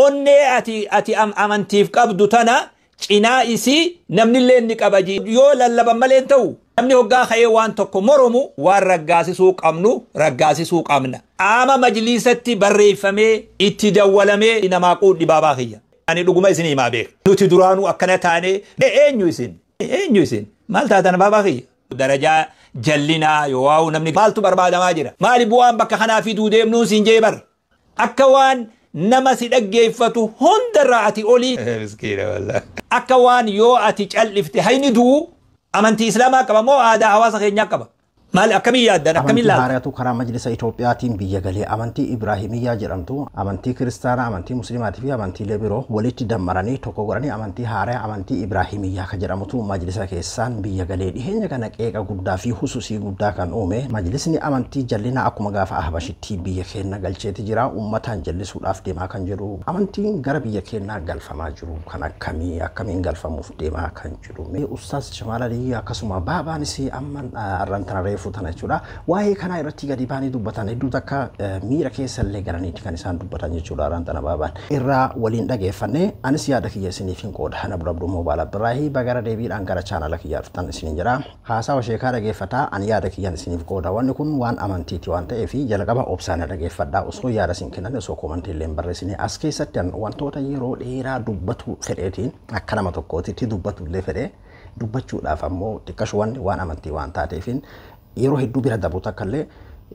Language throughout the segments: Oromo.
onne ati amantiif qabdu tana cinaa isii namni illee ni qabaji yoo lallaban malee ta'u namni hoggaa ka'ee waan tokko moromu waan raggaasisuu qabna ama majlisatti barreeffamee itti dawwalamee namaa quudhi baabaa kiyya ani dhuguma isin himaa beek nuti duraanuu akkana taane eenyu isin maal taatan baabaa kiyya darajaa jallinaa yoo namni maaltu barbaadamaa jira maali bu'aan bakka kanaa fiduu deemnuun siin jee bar akka waan nama si dhaggeeffatu hundarraa ati olii miskiina wallah akka waan yoo ati callifte hayni duu amantii islaamaa qaba moo aadaa hawaasa keenyaa qaba maal akkamii yaaddan akkamii laata haaratu karaa majlisa Itoophiyaatiin biyya galee amantii Ibraahimiyyaa jedhamtu amantii kiristaanaa amantii musliimaatii fi amantiilee biroo walitti dammaranii tokko godhanii amantii haaraa amantii Ibraahimiyyaa ka jedhamutu majlisa keessaan biyya galee dhiheenya kana qeeqa guddaa fi hususii guddaa kan uume majlisni amantii jallinaa akkuma gaafa ahbashitti biyya keenya galcheeti jira ummataan jallisuudhaaf deemaa kan jiru amantiin gara biyya keenyaa galfamaa jiru kan akkamiin galfamuuf deemaa kan jiru ustaas Jamaal Alii akkasuma baabaanis amman arrantana reefutana jechuudha waa'ee kana irratti gadi baanii dubbatan hedduu takka miira keessa illee galaniiti kan isaan dubbatan jechuudha arrantana baabaan irraa waliin dhageeffanne anis yaada kiyya isiniif hin qooda ana Abduu Moobaal Abdirraahi bagara deebiidhaan gara chaanala kiyyaa dhuftan isiniin jira haasawa sheekaa dhageeffataa ani yaada kiyyan isiniif qooda wanni kun waan amantiiti waan ta'eef jalqaba obsaan dhageeffadhaa osoo yaada isin kennan osoo komantii illee barreessine as keessatti wantoota yeroo dheeraa dubbatu fedheetiin akka nama tokkootitti dubbatu illee fedhee dubbachuudhaaf ammoo xiqqashuwan waan amantii waan taateefin yeroo hedduu bira dabuuta kallee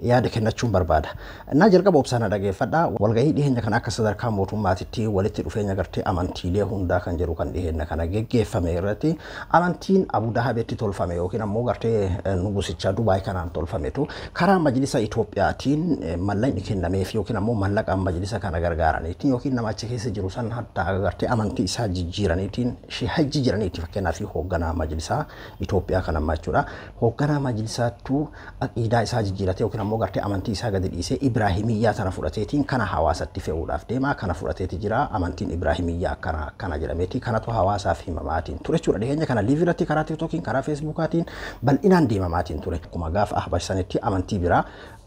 yaada kennachuun barbaada. Na jalqaba obsaan dhageeffadhaa walgahii dhiheenya kan akka sadarkaa mootummaatitti walitti dhufeenya gartee amantiilee hundaa kan jiru kan dhiheenya kana geggeeffame irratti amantiin Abu Dhahabetti tolfame yookiin ammoo gartee nugusicha Dubaay kanaan tolfametu karaa majlisa Itoophiyaatiin mallaqni kennameef yookiin ammoo mallaqaan majlisa kana gargaaraniitiin yookiin nama achi keessa jiru san hatta gartee amantii isaa jijjiiraniitiin hajji jiraniitti fakkeenyaaf hoogganaa majlisa Itoophiyaa kana jechuudha. Hoogganaa majlisaatu aqiidaa isaa jijjiirate yookiin ammoo gartee amantii isaa gadi dhiisee Ibraahimiyyaa sana fudhateetiin kana hawaasatti fe'uudhaaf deema kana fudhateeti jira amantiin Ibraahimiyyaa kana jedhameeti kanatu hawaasaaf himamaatiin ture jechuudha dhiheenya kana liiv irratti karaa tiktookiin karaa feesbuukaatiin bal'inaan deemamaatiin ture akkuma gaafa ahbashanitti amantii biraa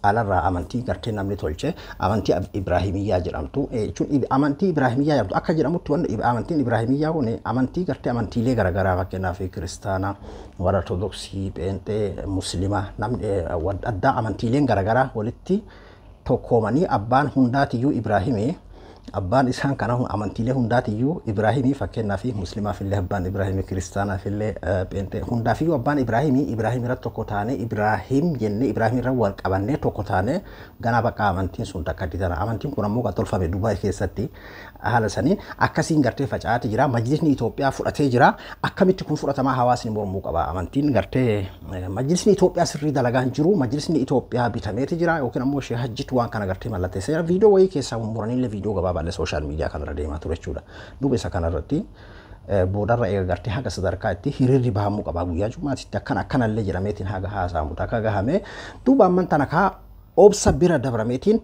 alarraa amantii gartee namni tolche amantii Ibraahimiyyaa jedhamtu jechuun amantii Ibraahimiyyaa jedhamtu akka jedhamutti wanni amantiin Ibraahimiyyaa kun amantii gartee amantiilee garaagaraa fakkeenyaaf kiristaanaa warra ortodoksii pheenxee musliima namni adda amantiileen garaagaraa walitti tokkoomanii abbaan hundaatiyyuu Ibraahimii abbaan isaan kana amantiilee hundaatiyyuu Ibraahimii fakkeenyaaf musliimaaf illee abbaan Ibraahimii kiristaanaaf illee pheenxee hundaafiyyuu abbaan Ibraahimii irratti tokko taane Ibraahim jennee Ibraahim irra wal qabannee tokko taane ganaa bakka amantiin sun takka ditana amantiin kun ammoo kan tolfame Dubaay keessatti haala saniin akkasiin gartee facaatee jira majlisni Itoophiyaa fudhatee jira akkamitti kun fudhatamaa hawaasni mormuu qaba amantiin gartee majlisni Itoophiyaa sirrii dalagaan jiru majlisni Itoophiyaa bitameeti jira yookiin ammoo shee hajjitu waan kana gartee mallatteessee viidiyoo wayii keessaa muraniillee viidiyoo gabaabaa social media kanarra deemaa ture jechuudha. Duuba isa kanarratti boodarra eegartee haga sadarkaa itti hiriirri bahamuu qaba guyyaa Jumaatitti akkanallee jedhameetiin haga haasamu takka gahame duuba amman tanakaa obsa bira dabrameetiin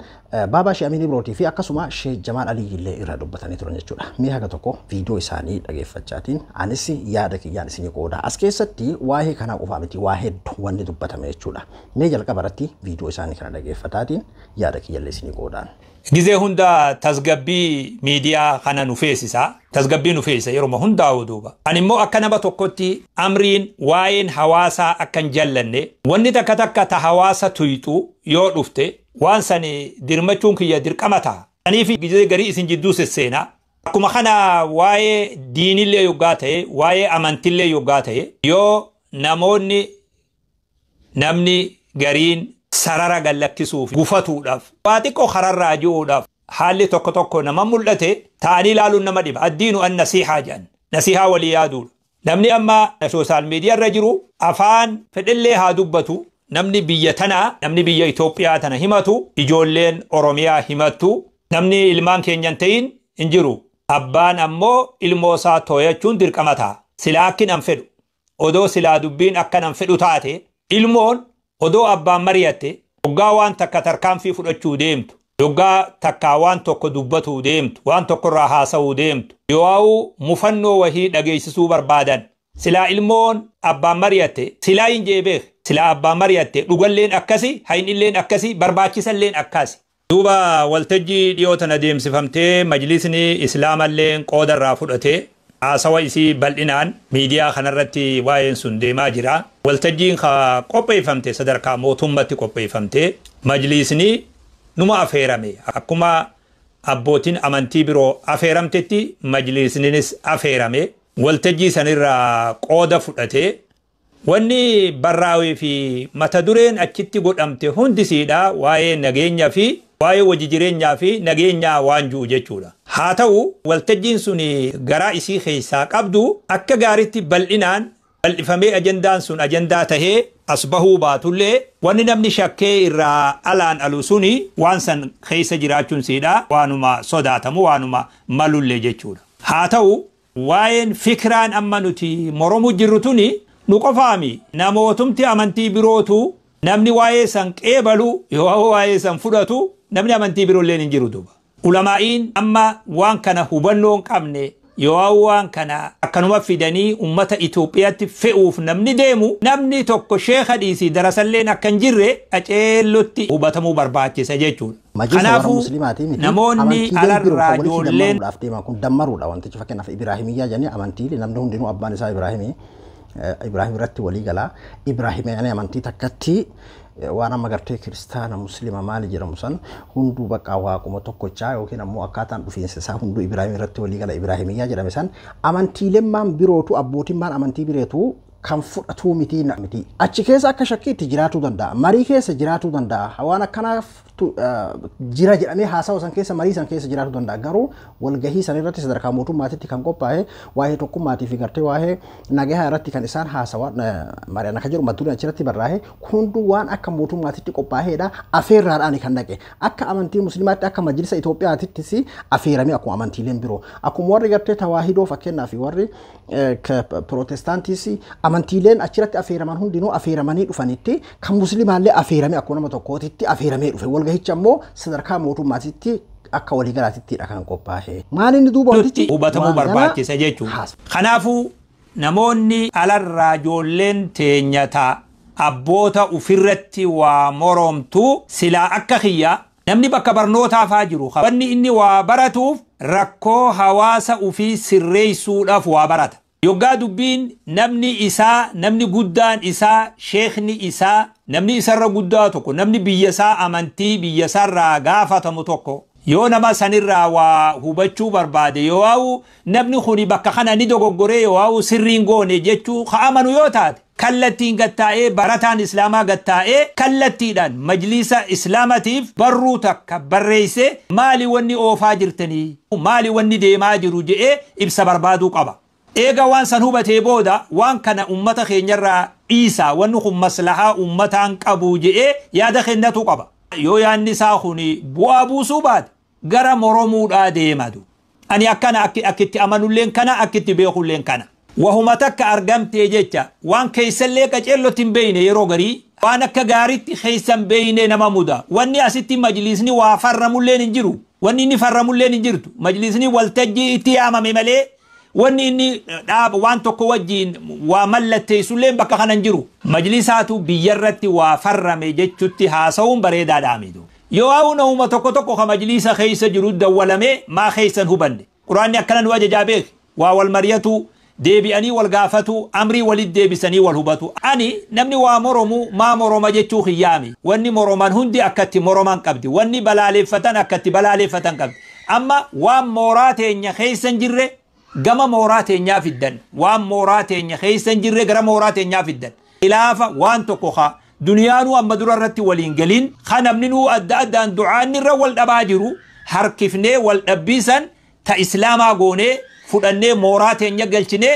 Baabaa Shee Amin Ibrootii fi akkasuma Shee Jamaal Alii illee irra dubbatanii turan jechuudha. Mee haga tokko viidiyoo isaanii dhageeffachaatiin anis yaada kiyyaan isinii qooda. As keessatti waa'ee kanaa qofaa miti waa hedduu wanni dubbatame jechuudha. Mee jalqaba irratti viidiyoo isaanii kana dhageeffataatiin yaada kiyyallee isinii qoodaan. Gizee hunda tasgabbii miidiyaa kana nufeessisa tasgabbii nufeessa yeroo hundaa duuba ani immoo akka nama tokkotti amriin waa'een hawaasaa akkan jallanne wanni takka ta hawaasa tuyxu yoo dhufte waan sani dirmachuun kiyya dirqamata aniif gizee garii isin jidduu sesseena akkuma kana waa'ee diinillee yoggaa ta'e waa'ee amantillee yoggaa ta'e yoo namni gariin sarara gallakkisuuf gufatuudhaaf waa xiqqoo kararraa ji'uudhaaf haalli tokko nama mul'ate ta'anii ilaaluun nama dhiba addiinu an nasiihaa jedhan nasiihaa walii yaaduudha namni amma sooshaal miidiyaa irra jiru afaan fedhillee haa dubbatu namni biyya tanaa namni biyya Itoophiyaa tana himatu ijoolleen Oromiyaa himattu namni ilmaan keenyan ta'in hin jiru abbaan ammoo ilmoosaa tooyachuun dirqamata silaa akkin an fedhu odoo silaa dubbiin akkan an fedhu taate ilmoon odoo abbaan mari'atte yoggaa waan takka tarkaanfii fudhachuu deemtu yoggaa takka waan tokko dubbatuu deemtu waan tokko irraa haasa'uu deemtu yoo mufannoo wahii dhageessisuu barbaadan silaa ilmoon abbaan mari'atte silaa hin jeebeef silaa abbaan mari'atte dhugalleen akkasi haynilleen akkasi barbaachisalleen akkasi دوبا والتجي ديوتنا ديم سفمتي مجلسني إسلام اللين قودر رافضته عصوا إسي بلئنان ميديا خنرتي واين سندي ماجرا والتجين خا قوبي فمتي صدركا موتمتي قوبي فمتي مجلسني نما أفيرمي أكما أبوتين أمانتي برو أفيرمتي مجلسني نس أفيرمي والتجي سنرى قودة فضته واني براوي في متدورين أكتي قد أمتي هندي سيدا واي نغينيا في واي وجيجيرينيا في نغينيا وانجو جيچولا هاتو والتجين سني غرائسي خيسا قبدو أكا غاريتي بلئنان بلئفمي أجندان سن أجنداته أصبحوا باتولي واني نمني شكي إرى الان ألوسوني وانسان خيسا جراچون سيدا وانما صداتمو وانما ملولي جيچولا هاتو واين فكران أمانوتي مرمو جرتوني نقفامي نموتمتي أمانتي بروتو نمني وايسان قيبلو يوهو وايسان فراتو نمني أمانتي برو اللي ننجرو دوبا علمائين أما وان كان هبنون قمني يوهو وان كان أكنوا فيداني أمة إثيوبيا فئوف نمني ديمو نمني توكو شيخ ديسي درسا لنا كنجر أجيلوتي هبتمو برباكي سجيجول خنافو نموني على الراجول لين دمروا لو أنت فكنا في إبراهيمية يعني أمانتي لنمنهم دينو أبان إسا إبراهيمي إبراهيم رتي ولي قلا إبراهيم يعني أمانتي تكتي وانا مغرتي كريستانا مسلمة مالي جرمسان هندو بقى واقوم توقعا وكنا مؤقتا في انسسا هندو إبراهيم رتي ولي قلا إبراهيمية جرمسان أمانتي لما بيروتو أبوتي من أمانتي بيروتو كم فرطو متي نعمتي أتشكيز أكا شكي تجراتو دندا مريكيس جراتو دندا وانا كنا jira jedhamee haasawaa san keessa marii san keessa jiraatu danda'a garuu walgahii san irratti sadarkaa mootummaatitti kan qophaa'e waa'ee tokkummaatii fi gartee waa'ee nagahaa irratti kan isaan haasawaa mari'an akka jiru madduun achirratti barraa'e hunduu waan akka mootummaatitti qophaa'eedha afeerraadhaan kan dhaqe akka amantii musliimaatti akka majlisa Itoophiyaatittis afeeramee akkuma amantiileen biroo akkuma warri gartee tawaahidoo fakkeenyaaf warri protestaantis amantiileen achirratti afeeraman hundinuu afeeramanii dhufanitti kan musliimaallee afeeramee akkuma nama tokkootitti afeeramee dhufe walgahicha immoo sadarkaa mootummaatitti akka walii galaatitti kan qophaa'e maal inni duuba wantichi hubatamuu barbaachisa jechuudha. Kanaafuu namoonni alarraa ijoolleen teenyataa abboota ufirratti waa moromtu silaa akka kiyya namni bakka barnootaafaa jiru wanni inni waa baratuuf rakkoo hawaasa ufii sirreessuudhaaf waa barata. Yoggaa dubbiin namni isaa namni guddaan isaa sheekni isaa namni isarra guddaa tokko namni biyyasaa amantii biyyasarraa gaafatamu tokko yoo nama sanirraa waa hubachuu barbaade yoo namni kuni bakka kana ni dogoggoree yoo sirriin goone jechuu amanu yoo taate kallattiin gattaa'ee barataan islaamaa gattaa'ee kallattiidhaan majlisa islaamatiif barruu takka barreesse maali wanni oofaa jirtanii maali wanni deemaa jiru jedhee ibsa barbaaduu qaba. Eega waan san hubatee booda waan kana ummata keenyarraa dhiisaa wanni kun maslahaa ummataan qabu jedhee yaada kennatu qaba. Yoo yaanni isaa kuni bu'aa buusuu baate gara moromuudhaa deematu. Ani akkana akkitti amanulleen kana akkitti beekulleen kana. Wahuma takka argamtee jecha waan keessallee qaceellotti hin beeyne yeroo garii waan akka gaariitti keessan beeyne nama muda. Wanni asitti majlisni waa farramulleen hin jiru. Wanni inni farramulleen hin jirtu. Majlisni waltajjii itti yaamame malee wanni inni dhaaba waan tokko wajjiin waa mallatteessulleen bakka kanan jiru majlisaatu biyyarratti waa farrame jechutti haasawuun bareedaadhaa miidhu yoo hauna uma tokko ka majlisa keessa jiru dawwalame maa keessan hubanne quraanni akkana nu ajajaa beek waa wal mariyatu deebi'anii wal gaafatu amrii walit deebisanii wal hubatu ani namni waa moromu maa moroma jechuu khiyyaami wanni moroman hundi akkatti moroman qabdi wanni balaaleeffatan akkatti balaaleeffatan qabdi amma waan mooraa teenya keessan jirre gama mooraa teenyaa fiddan waan mooraa teenya keessan jirre gara mooraa teenyaa fiddan ilaafa waan tokko haa duniyaanuu amma dura irratti waliin galiin kanamni nuu adda addaan du'aan irra wal dhabaa jiru harkifnee wal dhabbiisan ta islaamaa goonee fudhannee mooraa teenya galchinee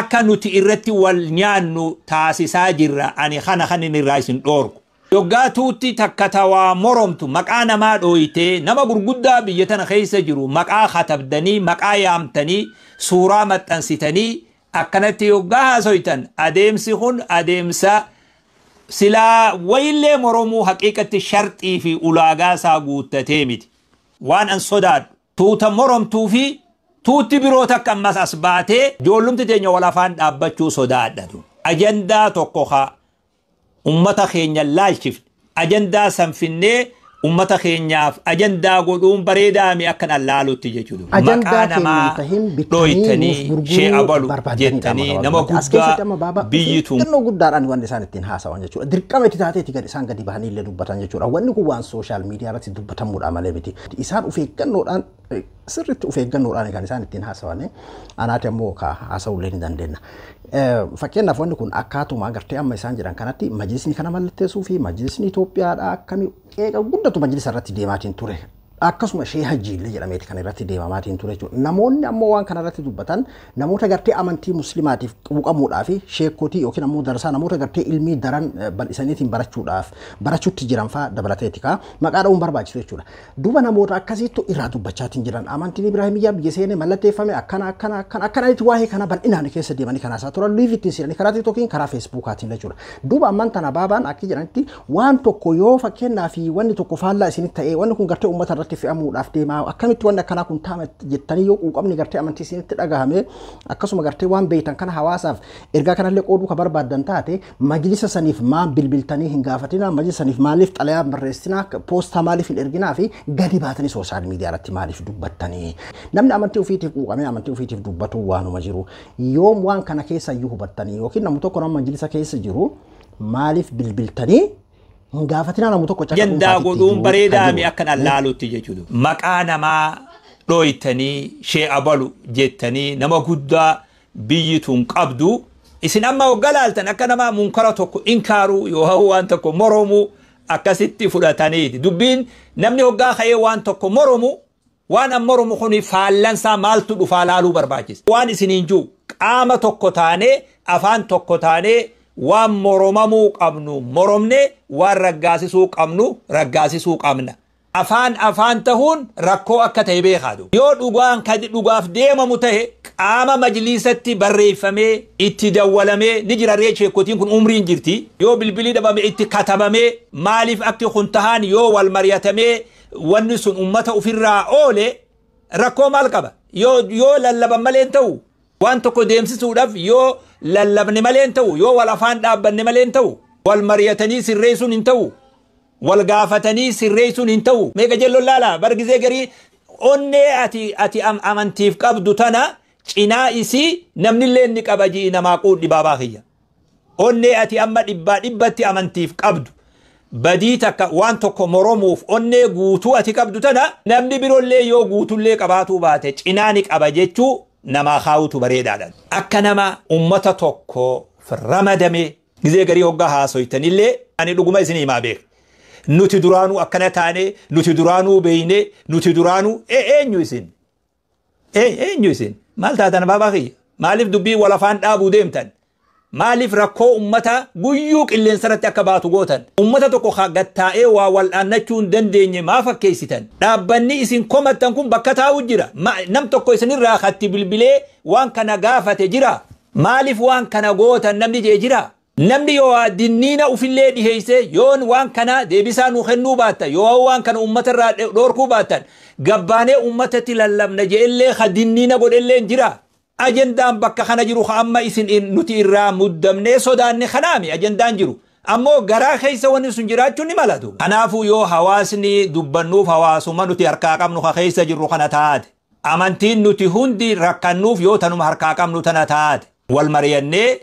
akka nuti irratti wal nyaannu taasisaa jirra ani kana kanin irraa isin dhoorku. Yoggaa tuutti takka tawaa moromtu maqaa namaa dhooyitee nama gurguddaa biyya tana keessa jiru maqaa katabdanii maqaa yaamtanii suuraa maxxansitanii akkanatti yoggaa haasoytan adeemsi kun adeemsa silaa wayillee moromuu haqiiqatti sharxii fi ulaagaa isaa guuttatee miti. Waan an sodaadhu tuuta moromtuu fi tuutti biroo takka ammas as baatee ijoollumti teenya wal afaan dhaabbachuu sodaadhatu. Ajandaa tokko haa ummata keenya laalchifne ajandaa sanfinnee ummata keenyaaf ajandaa godhuun bareedaa mi akkan allaalutti jechuudha. Maqaa namaa dhooytanii shee abalu jettanii nama guddaa biyyi tun xinnoo guddaadhaan wanti isaan ittiin haasawan jechuudha. Dirqama itti taateeti gad isaan gadi bahanii illee dubbatan jechuudha. Wanni kun waan sooshaal miidiyaa irratti dubbatamuudha malee miti. Isaan of eeggannoodhaan sirriitti of eeggannoodhaan kan isaan ittiin haasawan anaati ammoo haasa'uu illee ni dandeenya. Fakkeenyaaf wanni kun akkaatuma agartee amma isaan jedhan kanatti majlisni kana mallatteessuu fi majlisni Itoophiyaadha akkamii qeeqa guddatu majlisa irratti deemaatiin ture. Akkasuma shee hajji illee jedhameeti kan irratti deemamaatiin ture jechuudha. Namoonni ammoo waan kana irratti dubbatan namoota gartee amantii muslimaatiif quuqamuudhaaf sheekotii yookiin ammoo darasaa namoota gartee ilmii daran bal'isaniitiin barachuutti jiran fa'aa dabalateeti kaa maqaa dha'uun barbaachisu jechuudha. Duuba namoota akkasiittu irraa dubbachaatiin jiran amantiin Ibraahimiyyaa biyya seenee mallatteeffame akkanaatti waa'ee kana bal'inaan keessa deemanii kanaasaa turan liivittiin seenanii karaa tiktookiin karaa feesbuukaatiin jechuudha. Duuba amman tana baabaan akka jedhanitti waan tokko yoo fakkeenyaaf wanni tokko faallaa isinitti ta'ee wanni kun gartee uummata irratti fe'amuudhaaf deemaa akkamitti wanni akkanaa kun taa'ame jettanii yoo quuqamni gartee amantii isinitti dhagahame akkasuma gartee waan beektan kana hawaasaaf ergaa kanallee qooduu ka barbaadan taate majlisa saniif maan bilbiltanii hin gaafatina majlisa saniif maaliif xalayaa barreessinaa poostaa maaliif hin erginaa fi gadi baatanii sooshaal miidiyaa irratti maaliif dubbattanii namni amantii ofiitiif quuqamee amantii ofiitiif dubbatu waanuma jiru yoom waan kana keessa iyyuu hubattanii yookiin namni tokko nama majlisa keessa jiru maaliif bilbiltanii gaafatina namu tokko ajandaa godhuun bareedaa mi akkan allaalutti jechuudha. Maqaa namaa dhooytanii shee abalu jettanii nama guddaa biyyi tun qabdu isin amma galaaltan akka nama munkara tokko inkaaruu yoo waan tokko moromu akkasitti fudhataniiti. Dubbiin namni hoggaa ka'ee waan tokko moromu waan an moromu kuni faallansaa maaltu dhufaa laaluu barbaachisa. Waan isiniin jiru qaama tokko taanee afaan tokko taanee waan moromamuu qabnu moromne waan raggaasisuu qabnu raggaasisuu qabna. Afaan tahuun rakkoo akka ta'e beekaadu. Yoo dhugaaf deemamu ta'e qaama majlisatti barreeffamee itti dawwalamee ni jira sheekotiin kun umriin jirti. Yoo bilbilii dhabame itti katabamee maaliif akki kun tahaan yoo wal mari'atamee wanni sun ummata ofirraa oole rakkoo maal qaba? Yoo lallaban malee ta'u waan tokko deemsisuudhaaf yoo lallabne malee ta'u yoo wal afaan dhaabbanne malee ta'u wal mari'atanii sirreessuun hin ta'u wal gaafatanii sirreessuun hin ta'u meeqa jelloon laala bargizee garii onnee ati amantiif qabdu tana cinaa isii namnillee inni qaba jii namaa quudhi baabaa kiyya onnee ati amma dhibbatti amantiif qabdu badii takka waan tokko moromuuf onnee guutuu ati qabdu tana namni biroollee yoo guutullee qabaatuu baate cinaa ni qaba jechuu namaa kaawutu bareedaadhaan. Akka nama ummata tokko ramadame gizee garii hoggaa haasoytanillee ani dhuguma isin himaa beek. Nuti duraanuu akkana taane, nuti duraanuu beeyne, nuti duraanuu eenyu isin? Eenyu isin? Maal taatan baabaa kiyya? Maaliif dubbii wal afaan dhaabuu deemtan? Maaliif rakkoo ummata guyyuu qilleensarratti akka baatu gootan? Ummata tokko gattaa'ee waa wal'aannachuu hin dandeenye maa fakkeessitan? Dhaabbanni isin komattan kun bakka taa'u jira. Nam tokko isinirraa katti bilbilee waan kana gaafate jira. Maaliif waan kana gootan namni jee jira? Namni yoo dinniina ufillee dhiheeyse yoon waan kana deebisaa nu kennuu baattan yoo waan kana ummatarraa dhoorkuu baattan gabbaanee ummatatti lallabna jeellee ka dinniina godhellee jira. Ajandaan bakka kana jiru amma isin nuti irraa muddamnee sodaanne kanaami ajandaan jiru. Ammoo garaa keessa wanni sun jiraachuun ni malatu. Kanaafuu yoo hawaasni dubbannuuf hawaasuma nuti harkaa qabnu ka keessa jirru kana taate. Amantiin nuti hundi rakkannuuf yoo tanuma harkaa qabnu tana taate. Wal mari'annee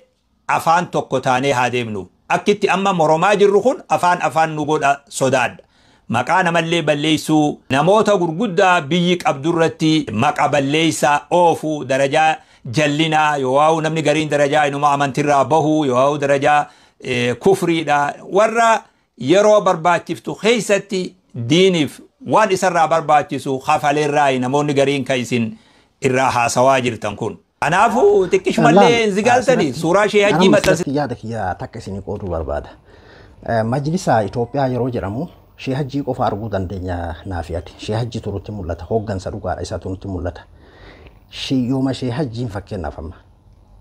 afaan tokko taanee haa deemnu. Akkitti amma moromaa jirru kun afaan nu godha sodaadha. Maqaa namallee balleessuu namoota gurguddaa biyyi qabdurratti maqa balleessaa oofuu darajaa jallinaa yoo namni gariin darajaa inuma amantirraa bahuu yoo darajaa kufriidha warra yeroo barbaachiftu keessatti diiniif waan isarraa barbaachisu kafaleerraa namoonni gariin kan isin irraa haasawaa jirtan kun. Kanaafuu xiqqishumallee zigaaltanii suuraa shee hajjii maxxansi. Yaada kiyya takka isinii qooduu barbaada. Majlisa Itoophiyaa yeroo jedhamu shee hajjii qofa arguu dandeenya naafi ati. Shee hajjii turutti mul'ata. Hooggansa dhugaadha isaa turutti mul'ata. Yooma shee hajjiin fakkeenyaaf amma.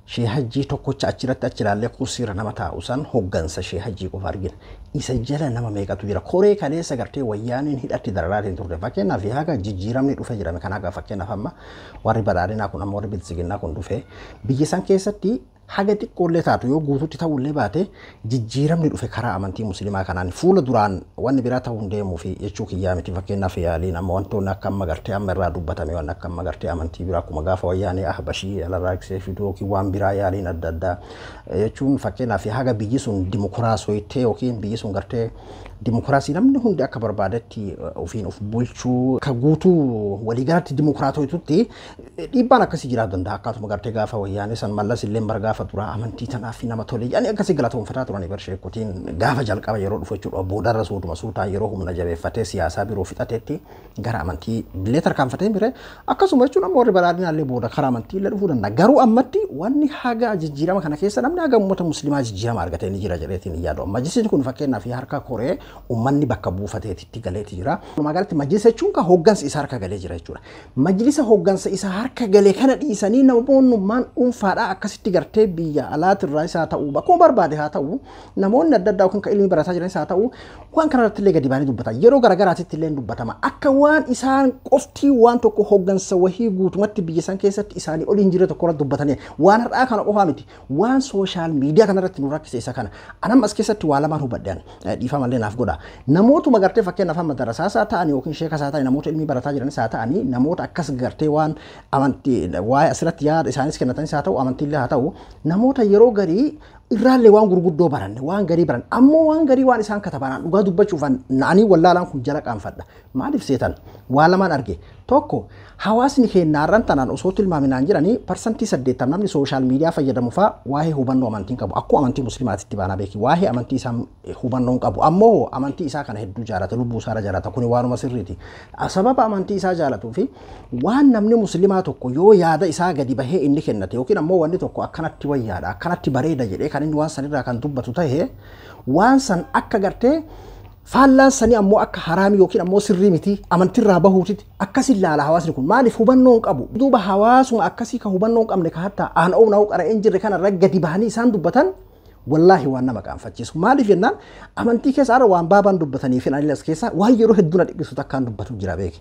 Shee hajjii tokkocha achirratti achiraallee kursiirra nama taa'u san hooggansa shee hajjii qofa argina. Isa jala nama meeqatu jira. Koree kaleessa gartee wayyaaniin hidhatti dararaatiin turte. Fakkeenyaaf haga jijjiiramni dhufe jedhame kan haga fakkeenyaaf amma warri badhaadhinaa kun amma warri bilisiginnaa kun dhufe biyya san keessatti haga xiqqoollee taatu yoo guutuutti ta'ullee baate jijjiiramni dhufe karaa amantii musliimaa kanaan fuula duraan wanni biraa ta'uu hin deemuu fi jechuu kiyyaa miti fakkeenyaaf yaaliin amma wantoonni akka amma gartee amma irraa dubbatame waan akka amma gartee amantii biraa akkuma gaafa wayyaanee ahbashii alarraaksee fiduu yookiin waan biraa yaaliin adda addaa jechuun fakkeenyaaf haga biyyi sun dimokiraasooyitee yookiin biyyi sun gartee dimokiraasii namni hundi akka barbaadetti ofiin of bulchuu ka guutuu waliigalatti dimokiraatooyitutti dhiibbaan akkasii jiraatu danda'a akkasuma gartee gaafa wayyaanee san mallas illee gaafa dura amantii tanaaf nama tole yani akkasii galatoonfataa turanii barsheekutiin gaafa jalqaba yeroo dhufu jechuudha boodarra suutuma suutaan yeroo humna jabeeffatee siyaasaa biroo fixateetti gara amantii illee tarkaanfatee bire akkasuma jechuun amma warri badhaadhinaallee booda karaa amantii illee dhufuu danda'a garuu ammatti wanni haga jijjiirama kana keessa namni haga uummata musliimaa jijjiirama argatee ni jira jedheetiin yaadu majlisni kun fakkeenyaaf harka koree ummanni bakka buufateetitti galeeti jira magaalatti majlisa jechuun ka hoggansa isa harka galee jira jechuudha majlisa hoggansa isa harka galee kana dhiisanii namoonnummaan dhuunfaadhaa akkasitti gartee biyya alaatirraa isaa ta'uu bakkuma barbaade haa ta'u namoonni adda addaa yookiin ka ilmi barataa jiran isaa ta'u waan kanarratti illee gadi baanii dubbatan yeroo garagaraatitti illee dubbatama akka waan isaan qoftii waan tokko hoggansa wahii guutumatti biyya san keessatti isaanii ol hin jirre tokko irratti dubbatanii waan har'aa kana qofaa miti waan sooshaal miidiyaa kanarratti nu rakkise isa kana anam as keessatti waa lamaan hubadhaan dhiifama illee naaf godha namootuma gartee fakkeenyaaf amma darasaasaa ta'anii yookiin sheekasaa ta'anii namoota ilmi barataa jiran isaa ta'anii namoota akkas gartee waan amantii waa'ee asirratti yaada isaanis kennatanis haa ta'u amantiillee haa ta'u namoota yeroo garii irraallee waan gurguddoo baranne waan garii baran ammoo waan garii waan isaan kataban dhugaa dubbachuufan naanii wallaalaan kun jala qaanfadha maaliif seetan waa lamaan arge tokko hawaasni keenyaarran tanaan osoo tilmaaminaan jiranii parsantii 8 namni sooshaal miidiyaa fayyadamu faa waa'ee hubannoo amantiin qabu akkuma amantii musliimaatitti baanaa beeki waa'ee amantii isaa hubannoo qabu ammoo amantii isaa kana hedduu jaalata lubbuu isaa jaalata kuni waanuma sirriiti sababa amantii isaa jaalatuu fi waan namni musliimaa tokko yoo yaada isaa gadi bahee inni kennate yookiin ammoo wanni tokko akkanatti wayyaadha akkanatti bareeda jedhee kan inni waan sanirraa kan dubbatu ta'e waan san akka gartee faallaan sanii ammoo akka haraami yookiin ammoo sirrii miti amantirraa bahuutitti akkasi ilaala hawaasni kun maaliif hubannoo qabu duuba hawaasuma akkasii ka hubannoo qabne ka hatta aan oonaa qara'een jirre kana gadi bahanii isaan dubbatan wallahi waan nama qaanfachiisu maaliif jennaan amantii keessa waan baabaan dubbatanii fi anilas keessa waan yeroo hedduu na dhiqisu takkaan dubbatu jira beeki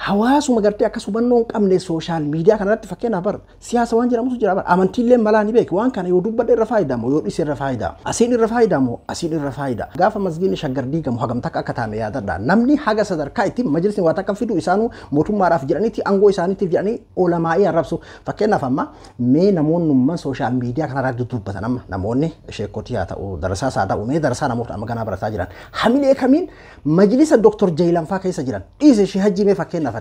hawaasuma gartee akka hubannoo qabne sooshaal miidiyaa kanarratti fakkeenyaaf bar siyaasa waan jedhamutu jira bar amantiillee malaa ni beeki waan kana yoo dubbadhe irra faayidaa moo yoo dhise irra faayidaa asiin irra faayidaa moo asiin irra faayidaa gaafa masgiinni shaggar diigamu hagam takka akka taame yaadadha namni haga sadarkaa itti majlisni waa takka fidu isaanuu mootummaadhaaf jedhaniiti aangoo isaaniitiif jedhanii olamaa'ii arrabsu fakkeenyaaf amma mee namoonnummaan sooshaal miidiyaa kanarratti dubbatan amma namoonni sheekotii haa ta'u darasaas haa ta'u mee darasaa namoota amma ganaa barataa jiran hamilee kamiin majlisa Dr. Jaylan faa keessa jiran dhiise shee hajji mee fakkeenyaaf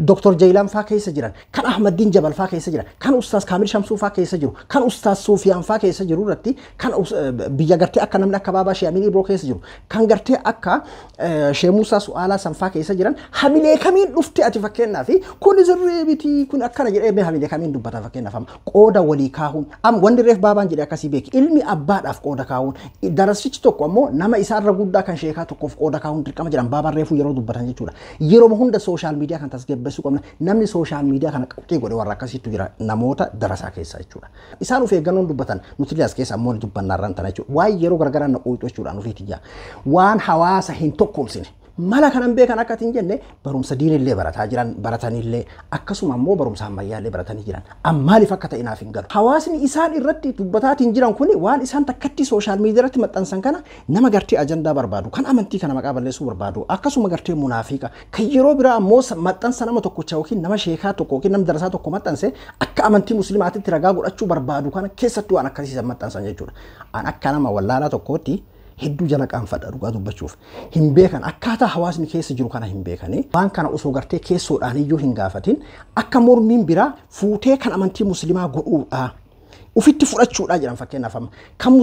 Dr. Jaylan faa keessa jiran kan Ahmadiin Jabal faa keessa jiran kan Ustaas Kaamil Shamsuu faa keessa jiru kan Ustaas Sufiyaan faa keessa jiru irratti kan biyya gartee akka namni akka Baabaa Shee Amin Ibroo keessa jiru kan gartee akka Shee Muusaa Su'aalaa san faa keessa jiran hamilee kamiin dhufte ati fakkeenyaaf kun sirrii miti kun akkana jedhee mee hamilee kamiin dubbata fakkeenyaaf qooda walii kaa'uun am wanni reef baabaan jedhee akkasii beeki ilmi abbaadhaaf qooda kaa'uun darasichi tokko ammoo nama isaarra guddaa kan sheekaa tokkoof qooda kaa'uun dirqama jedhan baabaan reefuu yeroo dubbatan jechuudha yeroo hunda sooshaal miidiyaa kan tasgabbeessuu qabna namni sooshaal miidiyaa kana qabxee godhe warra akkasiitu jira namoota darasaa keessa jechuudha isaan of eeggannoon dubbatan nuti liyaas keessa ammoo dubbannaarran tana jechuudha waan yeroo gargaraa na qoyxoo jechuudha nufiitiyyaa waan hawaasa hin tokkomsine mala kanan beekan akka tin jenne barumsa diinillee barataa jiran baratanillee akkasuma ammoo barumsa ammayyaallee baratanii jiran ammaaliif akka ta'e naaf hin galu hawaasni isaan irratti dubbataatiin jiran kun waan isaan takkatti sooshaal miidiyaatti maxxansan kana nama gartee ajandaa barbaadu kan amantii kana maqaa balleessuu barbaadu akkasuma gartee munaafiqa kan yeroo biraa ammoo maxxansa nama tokkocha yookiin nama sheekaa tokko yookiin nama darasaa tokko maxxanse akka amantii musliimaatitti ragaa godhachuu barbaadu kana keessattuu waan akkasiisan maxxansan jechuudha an akka nama wallaalaa tokkootti hedduu jala qaanfadha dhugaa dubbachuuf hin beekan akkaataa hawaasni keessa jiru kana hin beekanii waan kana osoo gartee keessoodhaan iyyuu hin gaafatin akka mormiin biraa fuutee kan amantii musliimaa godhuudha ufitti fudhachuudha jedhan fakkeenyaaf kan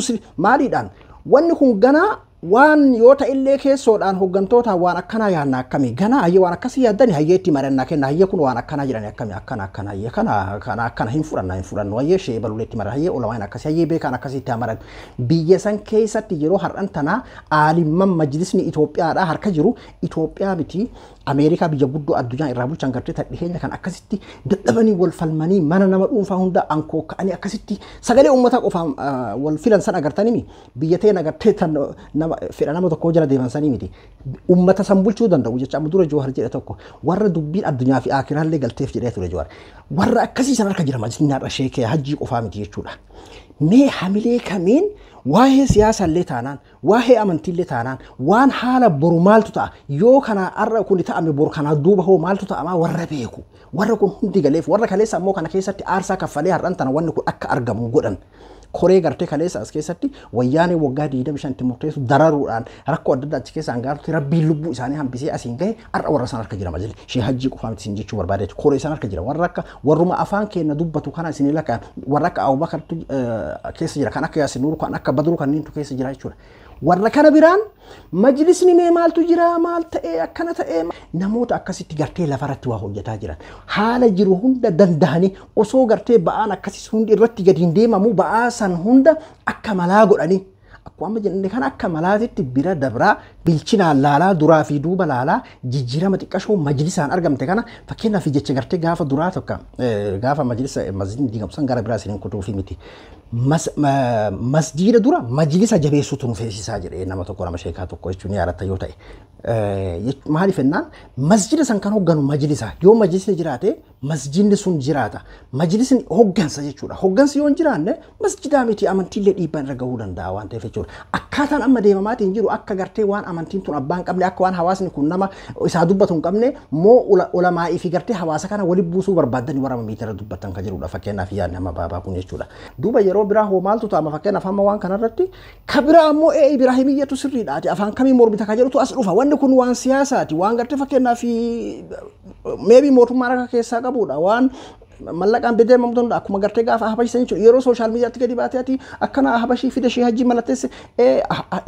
maaliidhaan wanni kun ganaa waan yoo ta'illee keessoodhaan hoggantoota waan akkanaa yaadna akkamii ganaa hayyee waan akkasii yaaddani hayyeetti marannaa kenna hayyee kun waan akkanaa jedhani akkamii akkana hayyee kana hin fudhannu hayyee shee baluleetti mara hayyee olamaan akkasii hayyee beekaan akkasiitti amaran biyya san keessatti yeroo har'an tanaa aalimman majlisni Itoophiyaadhaa harka jiru Itoophiyaa miti Ameerikaa biyya guddoo addunyaa irraa bulchan gartee tadhiheenya kan akkasitti dadhabanii wal falmanii mana nama dhuunfaa hunda ankoo ka'anii akkasitti sagalee uummataa qofaan wal filan san agartanii biyya ta'een agartee tan nama fedha nama tokko jala deeman sanii miti ummata san bulchuu danda'u jecha amma dura Jawaar jedhe tokko warra dubbiin addunyaa fi akiraallee galteef jedhee ture Jawaar warra akkasii san harka jira majlisni har'a sheekee hajjii qofaa miti jechuudha mee hamilee kamiin waa'ee siyaasa illee taanaan waa'ee amantii illee taanaan waan haala boru maaltu ta'a yoo kana har'a kun ta'ame boru kana duuba hoo maaltu ta'a warra beeku warra kun hundi galeef warra kaleessa ammoo kana keessatti aarsaa kaffalee har'an tana wanni kun akka argamu godhan koree gartee kaleessa as keessatti wayyaanee waggaa 25 murteessu dararuudhaan rakkoo adda addaa achi keessa hangaartu rabbiin lubbuu isaanii hambisee asiin gahe har'a warra san harka jira malee shee hajjii qofaa miti sin jechuu barbaadeetu koree san harka jira warra akka warruma afaan keenya dubbatu kana isin lakaan warra akka Abubakartu keessa jira kan akka Yaasin Nuuru kan akka Badru kanneentu keessa jira jechuudha warra kana biraan majlisni mee maaltu jira maal ta'ee akkana ta'ee namoota akkasitti gartee lafarratti waa hojjetaa jiran haala jiru hunda dandahanii osoo gartee ba'aan akkasii hundi irratti gadi hin deemamu ba'aa san hunda akka malaa godhanii akkuma jenne kan akka malaatitti bira dabraa bilchinaan laalaa duraa fi duuba laalaa jijjiirama xiqqashoo majlisaan argamte kana fakkeenyaaf jecha gartee gaafa duraa tokko gaafa majlisa masjidni diigamsan gara biraa isin kutuu fi miti masjida dura majlisa jabeessutu nu feesisaa jedhee nama tokko nama sheekaa tokko jechuun yaadatta yoo ta'e maaliif ennaan masjida san kan hogganu majlisa yoo majlisni jiraate masjidni sun jiraata majlisni hoggansa jechuudha hoggansi yoo hin jiraanne masjidaa miti amantiilee dhiibbaan irra gahuu danda'a waan ta'eef jechuudha akkaataan amma deemamaatiin jiru akka gartee waan amantiin tun abbaan qabne akka waan hawaasni kun nama isaa dubbatu hin qabne moo ulamaa'ii fi gartee hawaasa kana walitti buusuu barbaadan warra miitira dubbatan kan jirudha fakkeenyaaf yaadni amma baabaa kun jechuudha duuba yeroo biraa hoo maaltu ta'a fakkeenyaaf amma waan kanarratti kabira ammoo Ibraahimiyyatu sirriidhaati afaan kamii mormita ka jedhutu as dhufa wanni kun waan siyaasaati waan gartee fakkeenyaaf maybe mootummaa harka keessaa qabudha waan mallaqaan bedeemamtu akkuma gartee gaafa habashisan jechuudha yeroo sooshaal miidiyaatti gadi baateeti akkana habashii fide shee hajji malatteesse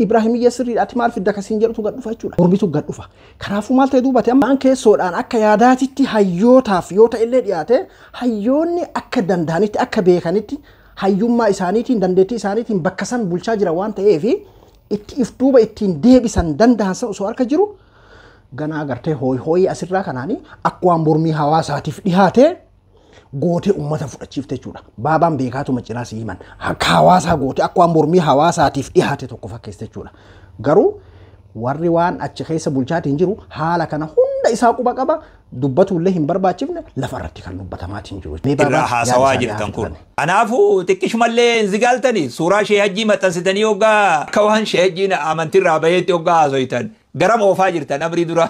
Ibraahimiyya sirriidhaati maal fidda kasiin jedhutu gad dhufa jechuudha mormitu gad dhufa kanaafuu maal ta'e duubate amma keessoodhaan akka yaadaatitti hayyootaaf yoo ta'e illee dhiyaate hayyoonni akka danda'anitti akka beekanitti hayyummaa isaaniitiin dandeettii isaaniitiin bakka san bulchaa jira waan ta'eef itti if duuba ittiin deebisan danda'an san osoo harka jiru ganaa gartee hooyi asirraa kanaanii akka waan mormii hawaasaatiif dhiyaate gootee ummata fudhachiifte jechuudha baabaan beekaatu macinaa si himan akka hawaasaa gootee akka waan mormii hawaasaatiif dhiyaate tokko fakkeesse jechuudha garuu warri waan achi keessa bulchaatiin jiru haala kana hunda isaa quba qaba dubbatullee hin barbaachifne lafarratti kan dubbatamaatiin jiru. Irraa haasawaa jirtan kun. Kanaafuu xiqqishumallee zigaaltanii suuraa shee hajjii maxxansitanii hoggaa akka waan shee hajjiin amantiirraa baheetti hoggaa haasoytan garam oofaa jirtan amrii dura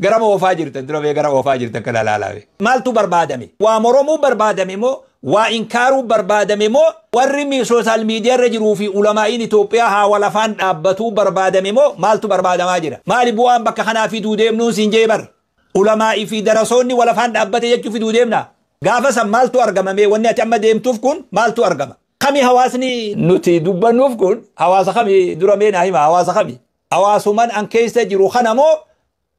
garam oofaa jirtan dura bee garam oofaa jirtan kana laalaawe. Maaltu barbaadame? Waa moromuu barbaadame moo waa inkaaruu barbaadame moo warri sooshaal miidiyaarra jiruu fi ulamaa'iin Itoophiyaa haa walafaan dhaabbatuu barbaadame moo maaltu barbaadamaa jira? Maali bu'aan bakka kanaa fiduu deemnuun siin jee bar? Ulamaa'ii fi darasoonni walafaan dhaabbate jechuu fiduu deemna. Gaafa san maaltu argamame wanni ati amma deemtuuf kun maaltu argama? Kami hawaasni nuti dubbannuuf kun hawaasa kami dura mee naa hima hawaasa kami? Hawaasuman an keessa jiru kana moo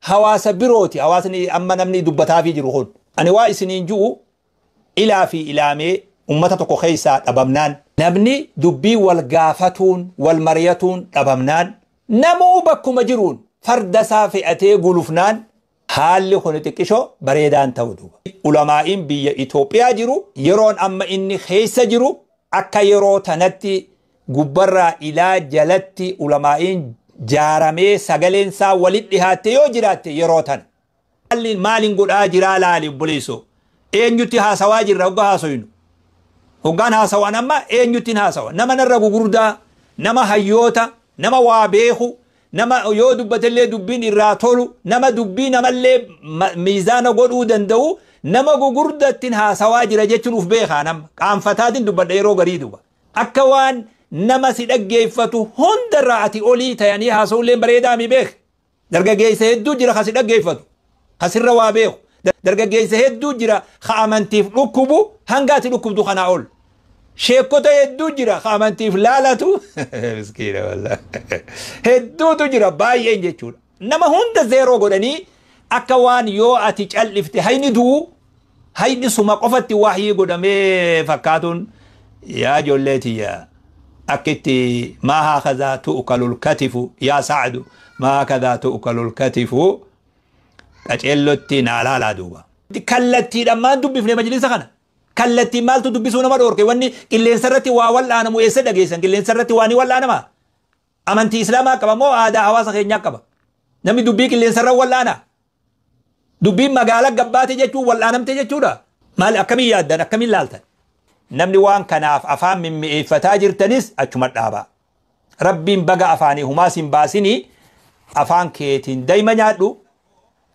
hawaasa birooti hawaasni amma namni dubbataa fi jiru kun. Ani waa isiniin ji'u ilaa fi ilaamee ummata tokko keessaa dhabamnaan namni dubbii wal gaafatuun wal mariyatuun dhabamnaan namuu bakkuma jiruun farda isaa fe'atee gulufnaan haalli kun xiqqishoo bareedaan ta'u duuba. Ulamaa'iin biyya Itoophiyaa jiru yeroon amma inni keessa jiru akka yeroo tanatti gubbarraa ilaa jalatti ulamaa'iin jaaramee sagaleen isaa walitti dhihaatte yoo jiraatte yeroo tan. Maaliin godhaa jiraa laali obboleessoo. Eenyutti haasawaa jirra hoggaa haasoynu. Hoggaan haasawaan amma eenyuttiin haasawa. Nama narra gugurdaa, nama hayyoota, nama waa beeku, nama yoo dubbatellee dubbiin irraa tolu, nama dubbii namallee miizaana godhuu danda'u, nama gugurdattiin haasawaa jira jechuun uf beekaa nama. Qaanfataatiin dubbadha yeroo garii duba. Akka waan nama si dhaggeeffatu hundarraa ati olii ta'anii haasawullee bareedaa mi beek. Dargaggeessa hedduu jira kasi dhaggeeffatu. Kasirra waa beeku. Dargaggeessa hedduu jira ka amantiif dhukkubu hangaati dhukkubdu kanaa ol. Sheekota hedduu jira ka amantiif laalatu miskiina wallaahi hedduutu jira baay'een jechuudha. Nama hunda zeeroo godhanii akka waan yoo ati callifte hayni duu hayni suma qofatti wahyii godhamee fakkaatuun yaa ijoolleetiyya akkitti maa haakadhaa tu'ukalul katifu yaa sa'adu maa haakadhaa tu'ukalul katifu qaceellotti naalaalaa duuba. Kallattiidhaan maan dubbifne majlisa kana? Kallattiin maaltu dubbisuu nama dhoorke wanni qilleensarratti waa wal'aanamu eessa dhageessan qilleensarratti waa ni wal'aanamaa? amantii islaamaa qaba moo aadaa hawaasa keenyaa qaba namni dubbii qilleensarra wallaana dubbiin magaalaa gabbaate jechuun wallaanamte jechuudha maal akkamiin yaaddan akkamiin laaltan namni waan kanaaf afaan mimmi'eeffataa jirtanis achuma dhaaba rabbiin baga afaanii humaas hin baasinii afaan keetiin daima nyaadhu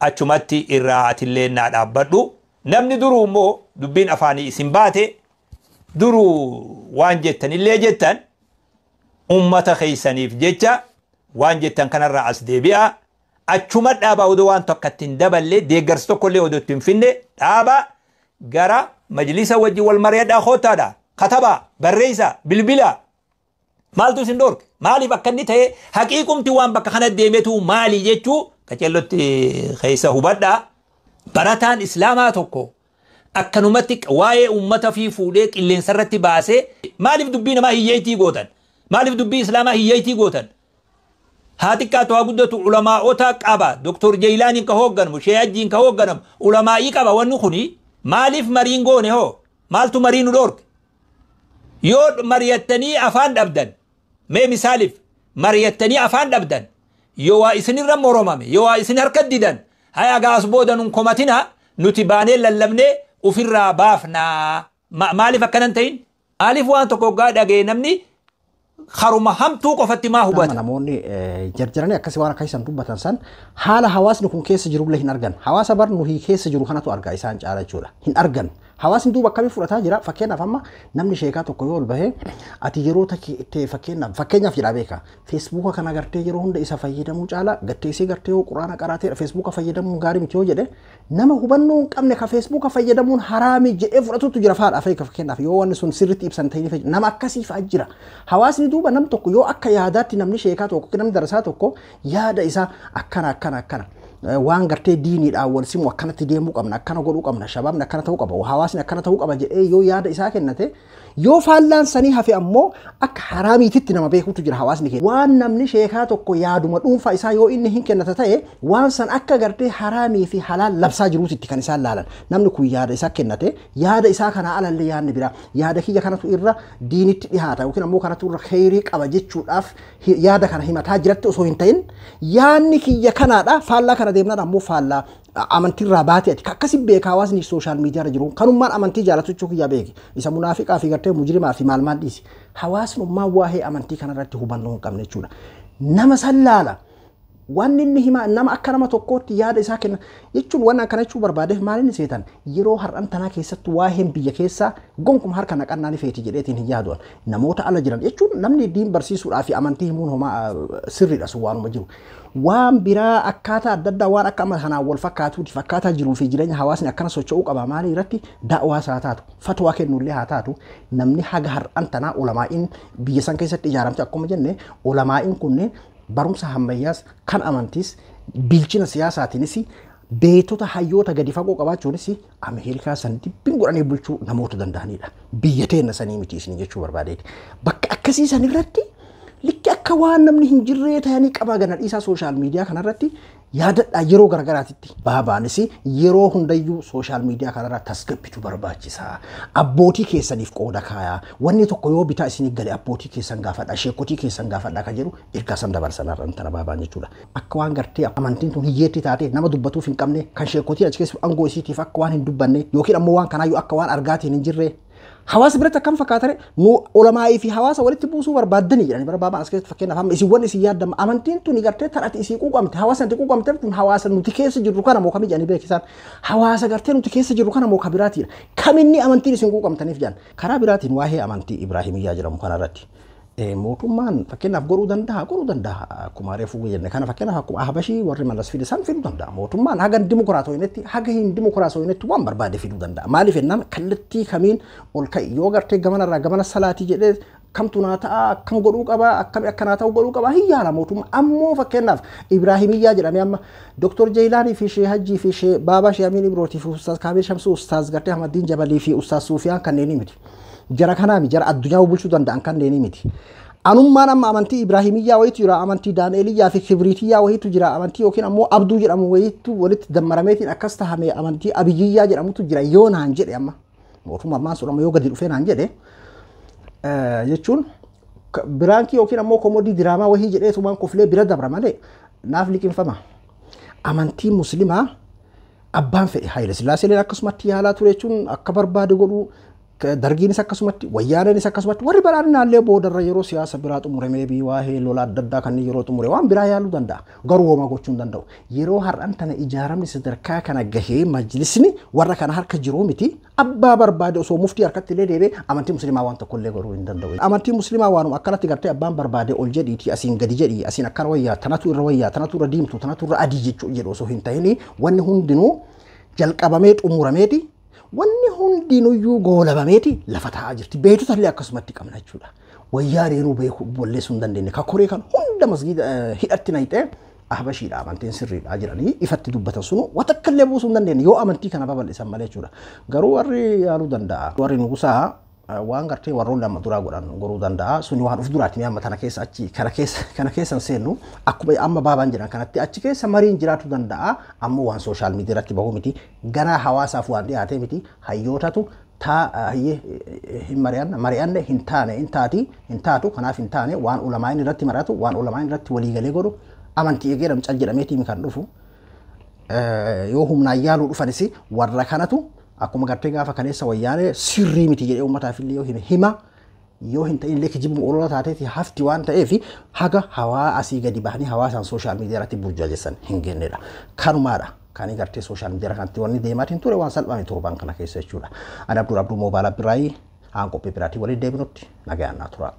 achumatti irraa atillee naa dhaabbadhu namni duruu immoo dubbiin afaanii isin baate duruu waan jettan illee jettan ummata keeysaniif jecha waan jettan kanarraa as deebi'a achuma dhaaba odoo waan tokkotti hin daballe deeggarsi tokkollee odoo itti hin finne dhaaba gara majlisa wajji wal mari'adhaa koottaadha kataba barreessa bilbila maaltu isin dhorke maaliif akka inni ta'e haqiiqumti waan bakka kana deemetu maali jechuu qacellotti keessa hubadhaa barataan islaamaa tokko akkanumatti waa'ee ummata fi fuudhee qilleensarratti baasee maaliif dubbii namaa hiyyeetii gootan maaliif dubbii islaamaa hiyyeetii gootan haa xiqqaatu haa guddatu ulamaa'ota qaba doktor Jeylaaniin ka hoogganamu sheeyajjiin ka hoogganamu ulamaa'ii qaba wanni kuni maaliif mariin goone hoo maaltu marii nu dhorke yoo mariyattanii afaan dhabdan mee misaaliif mariyattanii afaan dhabdan yoo waa isinirra moromame yoo waa isin harka didan haya gaas booda nun komatina nuti baanee lallabnee ufirraa baafnaa maaliif akkanan ta'in maaliif waan tokko gaa dhagee namni haruma hamtuu qofatti maa hubata namoonni jarjaranii akkasii waan akka isaan dubbatan san haala hawaasni kun keessa jiru illee hin argan hawaasa bar nuyi keessa jiru kanatu argaa isaan caala jechuudha hin argan hawaasni duuba akkamii fudhataa jira fakkeenyaaf amma namni sheekaa tokko yoo ol bahee ati yeroo ta'e fakkeenyaaf jedhaa beeka feesbuuka kana gartee yeroo hunda isa fayyadamuu caala gatteessee gartee yoo quraana qaraateedha feesbuuka fayyadamuun gaarii miti yoo jedhe nama hubannoo hin qabne ka feesbuuka fayyadamuun haraami jedhee fudhatutu jira faadha fakkeenyaaf yoo wanni sun sirriitti ibsan ta'anii nama akkasii fa'aa jira hawaasni duuba nam tokko yoo akka yaadaatti namni sheekaa tokko namni darasaa tokko yaada isaa akkana waan gartee diiniidhaan wal simu akkanatti deemuu qabna akkana godhuu qabna shabaabni akkana ta'uu qaba hawaasni akkana ta'uu qaba jedhee yoo yaada isaa kennate yoo faallaan sanii hafe ammoo akka haraamiititti nama beekutu jira hawaasni keessa waan namni sheekaa tokko yaaduma dhuunfaa isaa yoo inni hin kennata ta'e waan san akka gartee haraamii fi halaal labsaa jiruutitti kan isaan laalan namni kun yaada isaa kennate yaada isaa kana alallee yaadni biraa yaada kiyya kanatu irra diinitti dhihaata yookiin ammoo kanatu irra kheyrii qaba jechuudhaaf yaada kana himataa jiratti osoo hin ta'in yaadni kiyya kanaadha faallaa kana deemnaan ammoo faallaa amantiirraa baatee ati akkasi beekaa hawaasni sooshaal miidiyaarra jiru kanummaan amantii jaalatu kiyya beeki isa munaafiqaa fi gartee mujrimaa fi maal dhiisi hawaasnummaan waa'ee amantii kanarratti hubannoo hin qabne jechuudha nama sallaala waan inni hima nama akka nama tokkootti yaada isaa kenna jechuun waan kana jechuu barbaadeef maal inni seetan yeroo har'an tanaa keessatti waa'een biyya keessaa gonkum harka naqannaa ni feeti jedheetiin hin yaadu'an namoota ala jiran jechuun namni diin barsiisuudhaa fi amantii himuun homaa sirriidha sun waanuma jiru waan biraa akkaataa adda addaa waan akka amma kanaan wal fakkaatuuti fakkaataa jiruu fi jireenya hawaasni akkana socho'uu qaba maalii irratti da'waas haa taatu fatwaa kennullee haa taatu namni haga har'an tanaa ulamaa'iin biyya san keessatti ijaaramte akkuma jenne ulamaa'iin kunneen barumsa hammayyaas kan amantiis bilchina siyaasaatiinis beetota hayyoota gadi fagoo qabaachuunis Ameerikaa san dibbiin godhanii bulchuu namoota danda'anidha biyya teenna sanii miti isin jechuu barbaadeeti bakka akkasii san irratti likki akka waan namni hin jirree ta'anii qabaa gana dhiisaa sooshaal miidiyaa kanarratti yaadadhaa yeroo garagaraatitti baabaanis yeroo hundayyuu sooshaal miidiyaa kanarraa tasgabbitu barbaachisa abbootii keessaniif qooda kaayaa wanni tokko yoo bitaa isinii gale abbootii keessan gaafadha sheekotii keessan gaafadha kan jedhu ergaa san dabarsanarra tana baabaan jechuudha akka waan gartee amantiin tun hiyyeetti taate nama dubbatuuf hin qabne kan sheekotii achi keessa aangoo isiitiif akka waan hin dubbanne yookiin ammoo waan kanaayyuu akka waan argaatiin hin jirre hawaasa biratti akkam fakkaatare nu ulamaa'ii fi hawaasa walitti buusuu barbaaddanii jedhanii barbaabaan as keessatti fakkeenyaaf amma isin wanni isin yaaddama amantiin tuni gartee tarati isii quuqamte hawaasa nuti quuqamteef tun hawaasa nuti keessa jirru kana moo kamii jedhanii beekisaan hawaasa gartee nuti keessa jirru kana moo ka biraatiidha kaminni amantiin isin quuqamtaniif jedhan karaa biraatiin waa'ee amantii Ibraahimiyyaa jedhamu kanarratti mootummaan fakkeenyaaf godhuu danda'a akkuma reefuu jenne kana fakkeenyaaf akkuma Habashii warri Mallas fide san fiduu danda'a mootummaan haga dimokiraatooyinetti haga hin dimokiraatooyinetti waan barbaade fiduu danda'a maaliif ennaan kallattii kamiin ol ka'i yoo gartee gamanarraa gamana salaatii jedhee kamtu naa ta'a akkam godhuu qaba akkami akkanaa ta'uu godhuu qaba hin yaala mootummaa ammoo fakkeenyaaf Ibraahimiyyaa jedhamee amma Dr. Jeylaanii fi Shee Hajjii fi Shee Baabaa Shee Amiin Ibrooti fi Ustaaz Kaabir Shamsuu Ustaaz gartee Ahmadiin Jabalii fi Ustaaz Suufiyaan kanneenii miti jara kanaami jara addunyaa bulchuu danda'an kanneenii miti anummaan amma amantii Ibraahimiyyaa wayitu jira amantii Daani'eliyyaa fi Kibriitiyyaa wayitu jira amantii yookiin ammoo Abduu jedhamu wayitu walitti dammarameetiin akkas tahame amantii Abiyyiyyaa jedhamutu jira yoo naan jedhe amma mootummaan maan sodhama yoo gadi dhufee naan jedhe jechuun biraanki yookiin ammoo komodii diraamaa wahii jedheetu waan koflee bira dabra malee naaf liqinfama. Amantii muslimaa abbaan fedhe Haayile Sillaaseeleen akkasumatti yaalaa ture jechuun akka barbaade godhu dargiinis akkasumatti wayyaaneenis akkasumatti warri badhaadhinaallee boodarra yeroo siyaasa biraa xumurame waa'ee lola adda addaa kan yeroo xumure waan biraa yaaluu danda'a garuu homaa gochuu hin danda'u. Yeroo har'an tana ijaaramni sadarkaa kana gahee majlisni warra kana harka jiruu miti abbaa barbaade osoo muftii harkatti illee deebee amantii muslimaa waan tokko illee godhuu hin danda'u. Amantii muslimaa waanuma akkanatti gartee abbaan barbaade ol jedhiiti asiin gadi jedhii asiin akkana wayyaa tanatu irra wayyaa tanatu irra diimtu tanatu irra adii jechuu jedhu osoo hin ta'in wanni hundinuu jalqabamee xumurameeti. Wanni hundinuyyuu goolabameeti lafa taa'aa jirti. Beektoota illee akkasumatti qabna jechuudha. Wayyaa reeruu beekuu bolleessuu hin dandeenye. Ka koree kan hunda masgiida hidhatti naqxee ahbashiidha amantiin sirriidha jedhanii ifatti dubbatan sunu wata akka illee buusuu hin dandeenye yoo amantii kana babal'isan malee jechuudha. Garuu warri yaaluu danda'a. Warri nugusaa waan gartee warroon lama duraa godhan goruu danda'a. Suni waan uf duraatiin amma tana keessa achi kana keessa seennu akkuma amma baabaan jedhan kanatti achi keessa mariin jiraatu danda'a. Amma waan sooshaal miidiyaa irratti bahuu miti. Gara hawaasaaf waan dhiyaatee miti. Hayyootatu hin mari'anne hin taane hin taatu kanaaf hin taane waan ulamaan irratti maratu waan ulamaan irratti waliigalee godhu amantii eegeedhamu cal jedhameetiin kan dhufu yoo humnaan yaaluu dhufanis warra kanatu akkuma gartee gaafa kaleessa wayyaanee sirrii miti jedhee uummataaf illee yoo hima yoo hin ta'in illee kijibuma olola taateeti hafti waan ta'eef haga hawaa asii gadi bahanii hawaasaan sooshaal miidiyaa irratti burjaajessan hin gennedha. Kanumaadha. Kan gartee sooshaal miidiyaa kanatti wanni deemaatiin ture waan salphame torban kana keessa jechuudha. Ani Abduu Moobaala Biraayi aan qophii biraatii waliin deebinutti nagayaan naa tura.